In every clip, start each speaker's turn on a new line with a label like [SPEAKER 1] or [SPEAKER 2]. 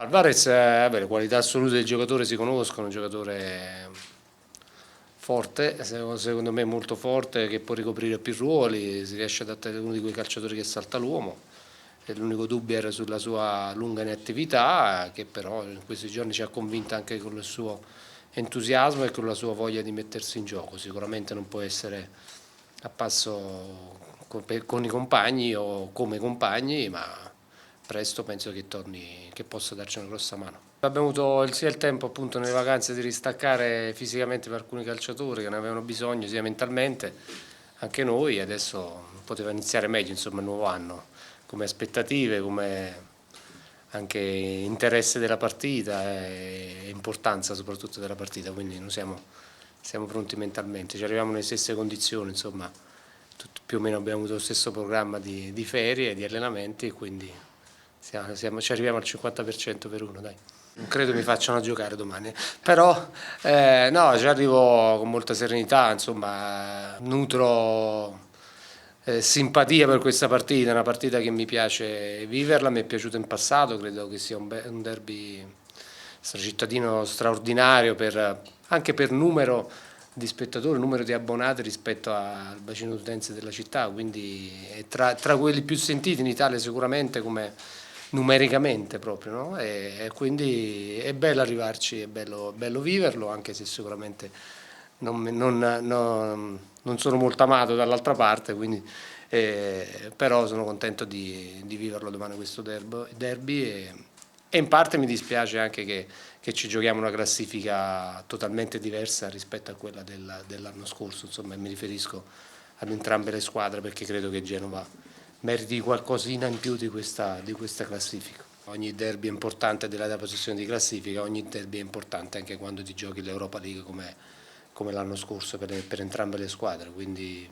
[SPEAKER 1] Alvarez, le qualità assolute del giocatore si conoscono, un giocatore forte, secondo me molto forte, che può ricoprire più ruoli, si riesce ad adattare, uno di quei calciatori che salta l'uomo. L'unico dubbio era sulla sua lunga inattività, che però in questi giorni ci ha convinto anche con il suo entusiasmo e con la sua voglia di mettersi in gioco. Sicuramente non può essere a passo con i compagni o come compagni, ma presto penso che torni, che possa darci una grossa mano. Abbiamo avuto sia il tempo appunto nelle vacanze di ristaccare fisicamente per alcuni calciatori che ne avevano bisogno, sia mentalmente, anche noi, adesso poteva iniziare meglio insomma il nuovo anno, come aspettative, come anche interesse della partita e importanza soprattutto della partita, quindi noi siamo pronti mentalmente, ci arriviamo nelle stesse condizioni, insomma più o meno abbiamo avuto lo stesso programma di ferie, di allenamenti, quindi ci arriviamo al 50% per uno, dai. Non credo mi facciano giocare domani, però no, ci arrivo con molta serenità, insomma, nutro simpatia per questa partita, è una partita che mi piace viverla, mi è piaciuta in passato, credo che sia un derby stracittadino straordinario anche per numero di spettatori, numero di abbonati rispetto al bacino d'utenza della città, quindi è tra quelli più sentiti in Italia sicuramente come numericamente proprio, no? E quindi è bello arrivarci, è bello viverlo, anche se sicuramente non sono molto amato dall'altra parte, quindi, però sono contento di viverlo domani questo derby e in parte mi dispiace anche che ci giochiamo una classifica totalmente diversa rispetto a quella dell'anno scorso, insomma mi riferisco ad entrambe le squadre perché credo che Genova meriti qualcosina in più di questa classifica. Ogni derby è importante della posizione di classifica, ogni derby è importante anche quando ti giochi l'Europa League come l'anno scorso per entrambe le squadre, quindi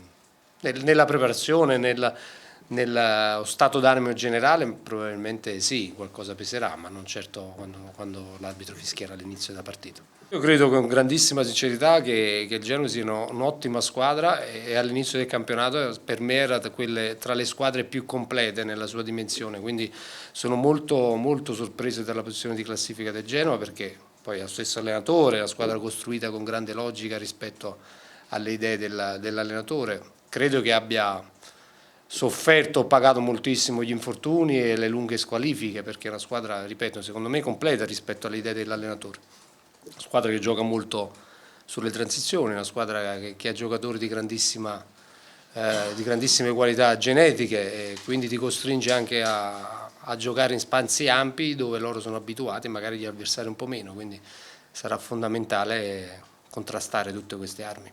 [SPEAKER 1] nella preparazione, nello stato d'animo generale probabilmente sì, qualcosa peserà, ma non certo quando l'arbitro fischierà all'inizio della partita. Io credo con grandissima sincerità che il Genoa sia un'ottima squadra e all'inizio del campionato per me era tra le squadre più complete nella sua dimensione, quindi sono molto, molto sorpreso dalla posizione di classifica del Genoa perché poi è lo stesso allenatore, la squadra costruita con grande logica rispetto alle idee dell'allenatore. Credo che abbia sofferto, pagato moltissimo gli infortuni e le lunghe squalifiche perché è una squadra, ripeto, secondo me completa rispetto alle idee dell'allenatore. Una squadra che gioca molto sulle transizioni, una squadra che ha giocatori di grandissime qualità genetiche e quindi ti costringe anche a giocare in spazi ampi dove loro sono abituati e magari gli avversari un po' meno, quindi sarà fondamentale contrastare tutte queste armi,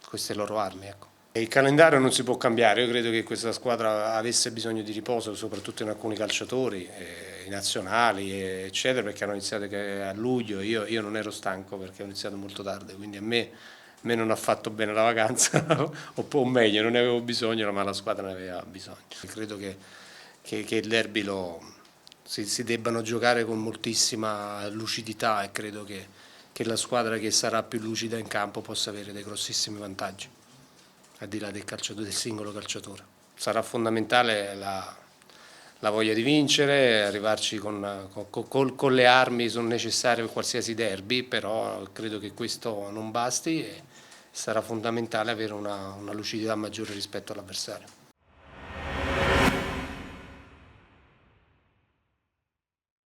[SPEAKER 1] queste loro armi. Ecco. Il calendario non si può cambiare, io credo che questa squadra avesse bisogno di riposo, soprattutto in alcuni calciatori, i nazionali, eccetera, perché hanno iniziato a luglio, io non ero stanco perché ho iniziato molto tardi, quindi a me non ha fatto bene la vacanza, o meglio, non ne avevo bisogno, ma la squadra ne aveva bisogno. Credo che il derby si debbano giocare con moltissima lucidità e credo che la squadra che sarà più lucida in campo possa avere dei grossissimi vantaggi al di là del singolo calciatore. Sarà fondamentale la voglia di vincere, arrivarci con le armi sono necessarie per qualsiasi derby, però credo che questo non basti e sarà fondamentale avere una lucidità maggiore rispetto all'avversario.